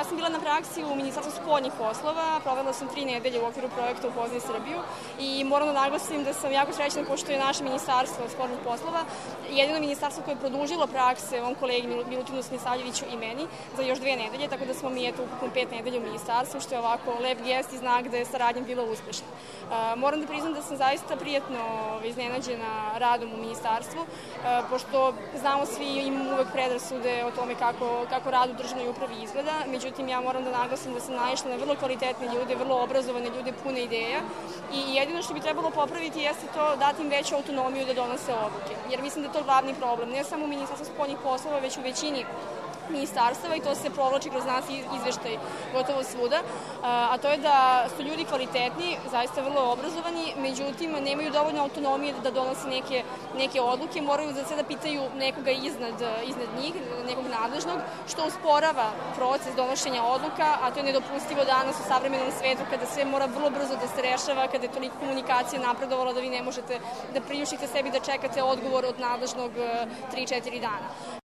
Ja sam bila na praksi u Ministarstvu spoljnih poslova, provela sam 3 nedelje u okviru projekta Upoznaj Srbiju i moram da naglasim da sam jako srećna pošto je naše Ministarstvo spoljnih poslova jedino ministarstvo koje je produžilo prakse ovom kolegi Milutinu Snisavljeviću i meni za još 2 nedelje, tako da smo mi ukupno 5 nedelja u ministarstvu, što je ovako lep gest i znak da je saradnja bila uspešna. Moram da priznam da sam zaista prijatno iznenađena radom u ministarstvu, pošto znamo svi, imamo uvek predrasude o tome kako rad u državnoj upravi izgleda, međutim ja moram da naglasim da sam naišla na vrlo kvalitetne ljude, vrlo obrazovane ljude, pune ideja i jedino što bi trebalo popraviti jeste to dati im veću autonomiju da donose odluke, jer mislim da je to glavni problem, ne samo u Ministarstvu spoljnih poslova, već u većini ministarstava i to se provlači kroz nas izveštaj gotovo svuda, a to je da su ljudi kvalitetni, zaista vrlo obrazovani, međutim nemaju dovoljno autonomije da donose neke odluke, moraju za sve da pitaju nekoga iznad njih, nekog nadležnog, što usporava proces donošenja odluka, a to je nedopustivo danas u savremenom svetu kada sve mora vrlo brzo da se rešava, kada je toliko komunikacija napredovala da vi ne možete da priuštite sebi da čekate odgovor od nadležnog 3-4 dana.